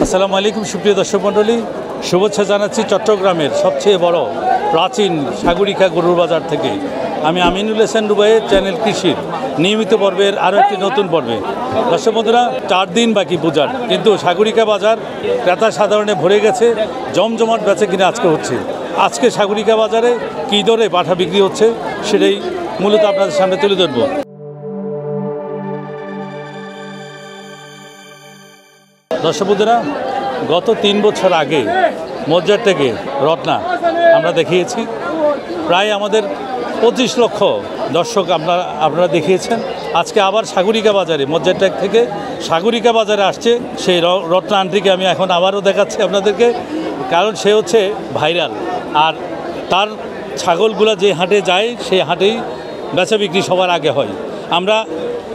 আসসালামু আলাইকুম সুপ্রিয় দর্শক মণ্ডলী, শুভেচ্ছা জানাচ্ছি চট্টগ্রামের সবচেয়ে বড় প্রাচীন সাগরিকা গরুর বাজার থেকে। আমি আমিনুল হাসান রুবাইয়ের চ্যানেল কৃষির নিয়মিত পর্বের আরও একটি নতুন পর্বে। দর্শক বন্ধুরা, 4 দিন বাকি পূজার, কিন্তু সাগরিকা বাজার ক্রেতা সাধারণে ভরে গেছে। জমজমাট বেচে কিনে আজকে হচ্ছে। আজকে সাগরিকা বাজারে কী দরে পাঠা বিক্রি হচ্ছে সেটাই মূলত আপনাদের সামনে তুলে ধরব। দর্শক বন্ধুরা, গত 3 বছর আগে মজ্জার থেকে রত্না আমরা দেখিয়েছি। প্রায় আমাদের 25 লক্ষ দর্শক আপনারা দেখিয়েছেন। আজকে আবার সাগরিকা বাজারে মজ্জারটেক থেকে সাগরিকা বাজারে আসছে সেই রত্না আন্টিকে আমি এখন আবারও দেখাচ্ছি আপনাদেরকে, কারণ সে হচ্ছে ভাইরাল। আর তার ছাগলগুলো যে হাটে যায় সেই হাটেই বেচা বিক্রি সবার আগে হয়। আমরা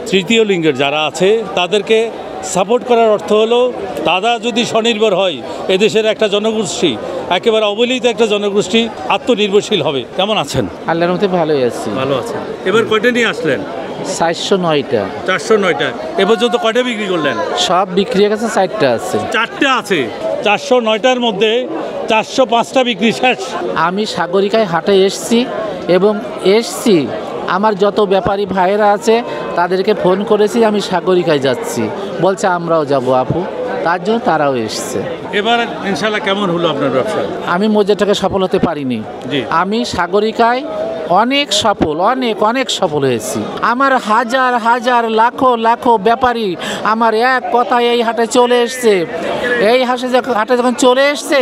তৃতীয় লিঙ্গের যারা আছে তাদেরকে সাপোর্ট করার অর্থ হলো তারা যদি স্বনির্ভর হয়, এদেশের একটা জনগোষ্ঠী, একেবারে অবহেলিত একটা জনগোষ্ঠী আত্মনির্ভরশীল হবে। কেমন আছেন? আল্লাহর মধ্যে ভালোই আছি। ভালো আছেন। এবার কয়টা নিয়ে আসলেন? 409টা। 409টা। এ পর্যন্ত কয়টা বিক্রি করলেন? সব বিক্রি হয়ে গেছে, 4টা আছে। 4টা আছে। 409টার মধ্যে 405টা বিক্রি শেষ। আমি সাগরিকায় হাটে এসছি এবং আমার যত ব্যাপারী ভাইয়েরা আছে তাদেরকে ফোন করেছি আমি সাগরিকায় যাচ্ছি, বলছে আমরাও যাব আপু, তার জন্য তারাও এসছে। এবার ইনশাআল্লাহ কেমন হলো আপনার ব্যবসা? আমি মজ্জারটাকে সফল হতে পারিনি। আমি সাগরিকায় অনেক সফল হয়েছি। আমার হাজার লাখো ব্যাপারী আমার এক কথায় এই হাটে চলে এসছে। এই হাটে যখন চলে এসছে,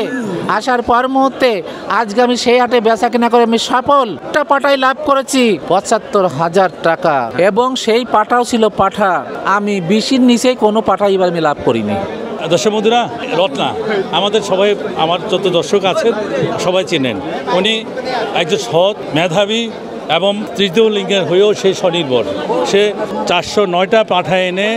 আসার পর মুহূর্তে আজকে আমি সেই হাটে বেচা কেনা করে আমি সফল পাঠাই লাভ করেছি 75,000 টাকা, এবং সেই পাঠাও ছিল পাঠা। আমি 20-এর নিচেই কোনো পাঠা এবার আমি লাভ করিনি। দর্শক বন্ধুরা, রত্না আমাদের সবাই, আমার যত দর্শক আছেন সবাই চেনেন। উনি একজন সৎ, মেধাবী এবং তৃতীয় লিঙ্গের হয়েও সে স্বনির্ভর। সে 409টা পাঠা এনে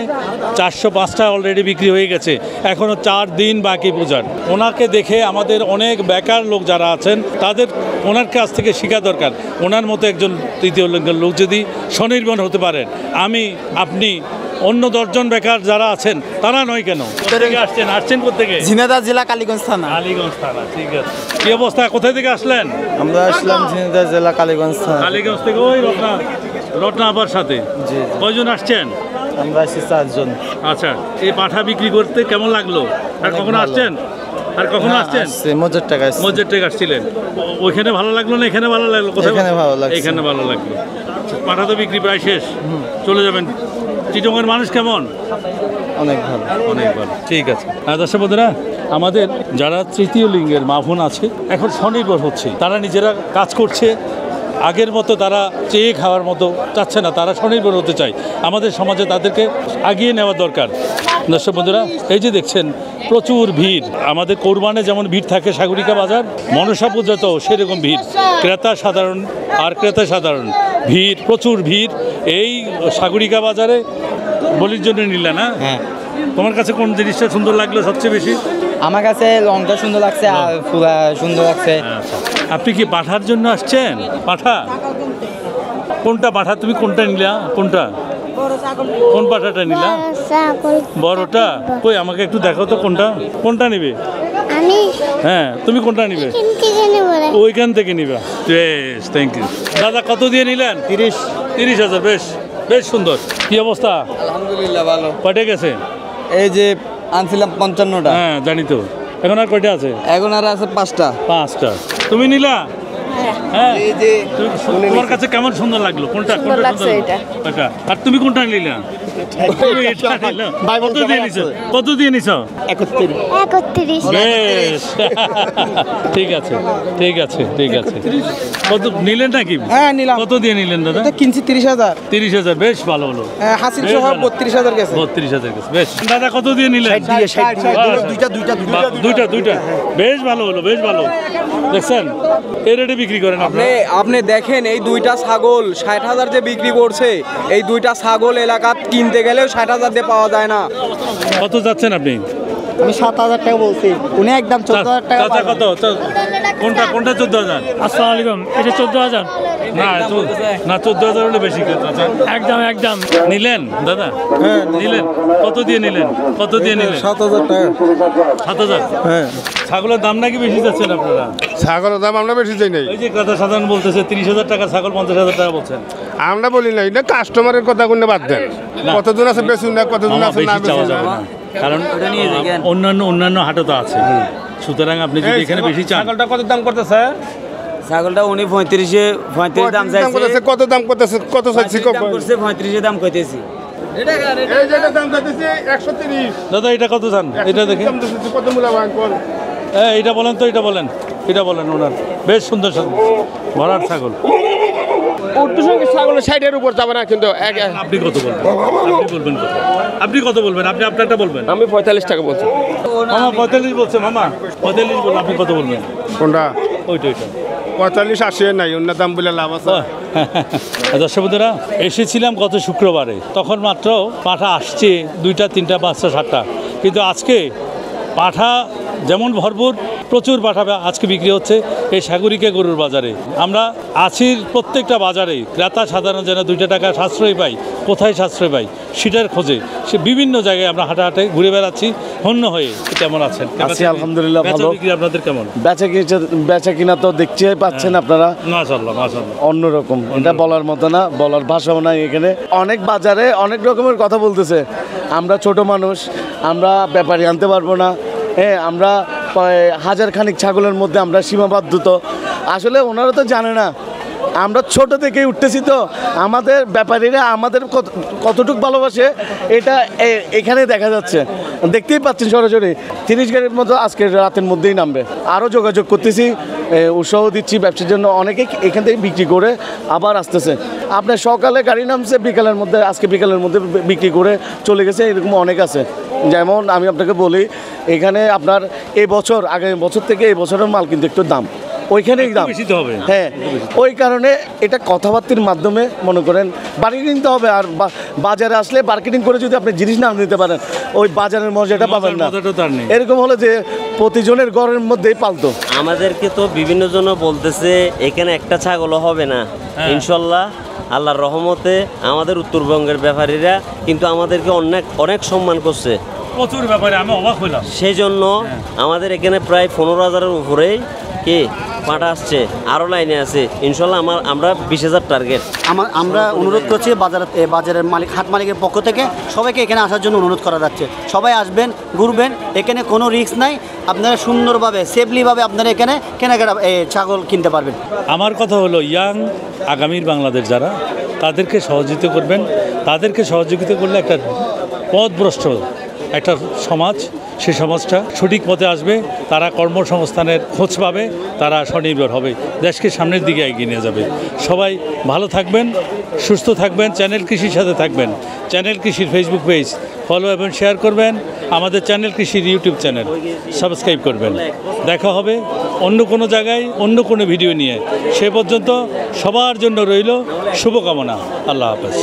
405টা অলরেডি বিক্রি হয়ে গেছে। এখনও 4 দিন বাকি পূজার। ওনাকে দেখে আমাদের অনেক বেকার লোক যারা আছেন তাদের ওনার কাছ থেকে শেখা দরকার। ওনার মতো একজন তৃতীয় লিঙ্গের লোক যদি স্বনির্ভর হতে পারেন, আপনি অন্য 10 জন বেকার যারা আছেন তারা নয় কেন? আসছেন কোথেকে? ঝিনাইদহ জেলা কালীগঞ্জ থানা। ঠিক আছে। কি অবস্থা? কোথায় থেকে আসলেন? আমরা আসলাম ঝিনাইদহ জেলা কালীগঞ্জ থানা। কালীগঞ্জ থেকে ওই রত্না আবার সাথে। জি। কয়জন আসছেন? আমরা আসছি 4 জন। আচ্ছা, এই পাঠা বিক্রি করতে কেমন লাগলো? আর কখনো আসছেন? মজ্জার টাকা আসছিলেন? ওইখানে ভালো লাগলো না এখানে ভালো লাগলো? কোথায় ভালো লাগলো? এখানে ভালো লাগলো। পাঠা তো বিক্রি প্রায় শেষ, চলে যাবেন। চিটংয়ের মানুষ কেমন? অনেক ভালো। ঠিক আছে। দর্শক বন্ধুরা, আমাদের যারা তৃতীয় লিঙ্গের মা বোন আছে এখন স্বনির্ভর হচ্ছে, তারা নিজেরা কাজ করছে। আগের মতো তারা চেয়ে খাওয়ার মতো চাচ্ছে না, তারা স্বনির্ভর হতে চায়। আমাদের সমাজে তাদেরকে আগিয়ে নেওয়া দরকার। দর্শক বন্ধুরা, এই যে দেখছেন প্রচুর ভিড়। আমাদের কোরবানে যেমন ভিড় থাকে সাগরিকা বাজার, মনসা পূজাতেও সেরকম ভিড়। ক্রেতা সাধারণ ভিড়, প্রচুর ভিড় এই সাগরিকা বাজারে। বলির জন্য নিলে না? হ্যাঁ। তোমার কাছে কোন জিনিসটা সুন্দর লাগলো সবচেয়ে বেশি? আমার কাছে লঙ্কা সুন্দর লাগছে আর ফুলা সুন্দর লাগছে। আপনি কি পাঠার জন্য আসছেন? পাঠা কোনটা? পাঠা তুমি কোনটা নিলা? কোন পাঠাটা নিলা? বড়টা? কই আমাকে একটু দেখো তো, কোনটা নিবে? হ্যাঁ, তুমি কোনটা নিবে? ওইখান থেকে নিবা। বেশ, থ্যাংক ইউ দাদা। কত দিয়ে নিলেন? 30,000। বেশ সুন্দর। কি অবস্থা? আলহামদুলিল্লাহ ভালো। কয়টা গেছে? এই যে আনছিলাম 55টা। হ্যাঁ জানি তো। এখন আর কয়টা আছে? এখন আর আছে 5টা। তুমি নিলা? হ্যাঁ। তোমার কাছে কেমন সুন্দর লাগলো? কোনটা? এটা। আর তুমি কোনটা নিলা? কত দিয়ে নিছো? 31। বেশ, ঠিক আছে। কত নিলেন নাকি? হ্যাঁ নিলাম। কত দিয়ে নিলেন দাদা? কিনছি 30,000। 30,000। বেশ ভালো হলো। হাসিল সহ 32,000 গেছে। 32,000 গেছে। বেশ। দাদা কত দিয়ে নিলেন? 60 দুইটা। বেশ ভালো হলো। দেখছেন এই রেটে বিক্রি করেন আপনি দেখেন এই 2টা ছাগল 60,000 যে বিক্রি করছে। এই 2টা ছাগল এলাকাত কিনতে গেলেও 60,000 দিয়ে পাওয়া যায় না। কত যাচ্ছেন আপনি? আমি 7,000 টাকা বলছি, উনি একদম 14,000 টাকা। কত? কোনটা 14,000? আসসালামু আলাইকুম। এটা 14,000। না না 14,000 হলে বেশি চাচা। একদম নিলেন দাদা? নিলেন কত দিয়ে নিলেন? কত দিয়ে নিলেন? 7,000 টাকা। 7,000। হ্যাঁ, ছাগলের দাম নাকি বেশি যাচ্ছেন আপনারা? ছাগলের দাম আমরা বেশি চাই নাই, ওই যে ক্রেতা সাধারণ বলতেছে 30,000 টাকা ছাগল, 50,000 টাকা বলছেন। আমরা বলি নাই না, কাস্টমারের কথা কোনো বাদ দেন। না। কতজন আছে বেচুন না, কতজন মামা, আছে না বেশি চাওয়া বেচুন যাবে না। না, কারণ অন্যান্য হাটও তো আছে। সুতরাং আপনি যদি এখানে বেশি চান, ছাগলটা কত দাম করতেছে? ছাগলটা উনি 35 দাম চাইছে। কত দাম করতেছে? কত চাইছি? 35 দাম কইতেছি। এই যেটা দাম চাইতেছে 130। দাদা এটা কত চান? এটা দেখে কত মূল্যবান কোন? এটা বলেন তো, এটা বলেন ওনার বেশ সুন্দর ছাগল, ভরার ছাগল। উর্দু সঙ্গে ছাগলের 60-এর উপর যাবে না কিন্তু। আপনি কত বলবেন? আপনি কত বলবেন? আপনি আপনারটা বলবেন। আমি 45 টাকা বলছি। মামা 45 বলছে, মামা 45 বলুন, আপনি কত বলবেন? কোনটা? ওইটা 45 80 নাই, অন্য দাম বলে লাভ আছে। দর্শক বন্ধুরা, এসেছিলাম গত শুক্রবারে, তখন মাত্র পাঠা আসছে 2টা 3টা 5টা 7টা, কিন্তু আজকে পাঠা যেমন ভরপুর, প্রচুর পাঠা আজকে বিক্রি হচ্ছে এই সাগরিকা গরুর বাজারে। আমরা আছির প্রত্যেকটা বাজারে ক্রেতা সাধারণ যেন 2 টাকা সাশ্রয় পাই, কোথায় সাশ্রয় পাই সেটার খোঁজে সে বিভিন্ন জায়গায় আমরা হাঁটাহাঁটে ঘুরে বেড়াচ্ছি হন্য হয়ে। কেমন আছেন? আছি আলহামদুলিল্লাহ, বেচা ভালো। বিক্রি আপনাদের কেমন? বেচা কিনা তো দেখতে পাচ্ছেন আপনারা, মাশাআল্লাহ অন্যরকম। এটা বলার মতো না, বলার ভাষাও নাই এখানে। অনেক বাজারে অনেক রকমের কথা বলতেছে। আমরা ছোট মানুষ, আমরা ব্যাপারী আনতে পারবো না। হ্যাঁ, আমরা হাজার খানিক ছাগলের মধ্যে আমরা সীমাবদ্ধ। আসলে ওনারা তো জানে না আমরা ছোট থেকেই উঠতেছি, তো আমাদের ব্যাপারীরা আমাদের কতটুকু ভালোবাসে এটা এখানে দেখা যাচ্ছে। দেখতেই পাচ্ছেন সরাসরি 30 গাড়ির মতো আজকে রাতের মধ্যেই নামবে। আরও যোগাযোগ করতেছি, উৎসাহ দিচ্ছি ব্যবসার জন্য। অনেকে এখান থেকে বিক্রি করে আবার আসতেছে। আপনার সকালে গাড়ি নামছে, আজকে বিকালের মধ্যে বিক্রি করে চলে গেছে, এরকম অনেক আছে। যেমন আমি আপনাকে বলি, এখানে আপনার এবছর আগামী বছর থেকে এই বছরের মাল কিন্তু একটু দাম ওইখানেই দাম বেশি তো হবে। হ্যাঁ, ওই কারণে এটা কথাবার্তার মাধ্যমে মনে করেন বার্গেনিং নিতে হবে। আর বাজারে আসলে মার্কেটিং করে যদি আপনি জিনিস না নিতে পারেন, ওই বাজারের মজাটা পাবেন না। মজাটা তার নেই। এরকম হলো যে প্রতিজনের ঘরের মধ্যেই পালতো। আমাদেরকে তো বিভিন্ন জন বলতেছে এখানে একটা ছাগলও হবে না। ইনশাল্লাহ আল্লাহর রহমতে আমাদের উত্তরবঙ্গের ব্যাপারীরা কিন্তু আমাদেরকে অনেক সম্মান করছে। প্রচুর ব্যাপারে আমি অবাক হইলাম। সেই জন্য আমাদের এখানে প্রায় 15,000-এর উপরেই কি পাঠা আসছে, আরও লাইনে আছে। ইনশাল্লাহ আমরা 20,000 টার্গেট। আমরা অনুরোধ করছি বাজারের হাট মালিকের পক্ষ থেকে সবাইকে এখানে আসার জন্য অনুরোধ করা যাচ্ছে। সবাই আসবেন, ঘুরবেন, এখানে কোনো রিস্ক নাই। আপনারা সুন্দরভাবে সেফলিভাবে আপনারা এখানে কেনাকাটা ছাগল কিনতে পারবেন। আমার কথা হলো, ইয়াং আগামীর বাংলাদেশ যারা, তাদেরকে সহযোগিতা করবেন। তাদেরকে সহযোগিতা করলে একটা পথভ্রষ্ট একটা সমাজ, সে সমাজটা সঠিক পথে আসবে। তারা কর্মসংস্থানের খোঁজ পাবে, তারা স্বনির্ভর হবে, দেশকে সামনের দিকে এগিয়ে নিয়ে যাবে। সবাই ভালো থাকবেন, সুস্থ থাকবেন, চ্যানেল কৃষির সাথে থাকবেন। চ্যানেল কৃষির ফেসবুক পেজ ফলো এবং শেয়ার করবেন। আমাদের চ্যানেল কৃষির ইউটিউব চ্যানেল সাবস্ক্রাইব করবেন। দেখা হবে অন্য কোনো জায়গায় অন্য কোনো ভিডিও নিয়ে। সে পর্যন্ত সবার জন্য রইল শুভকামনা। আল্লাহ হাফেজ।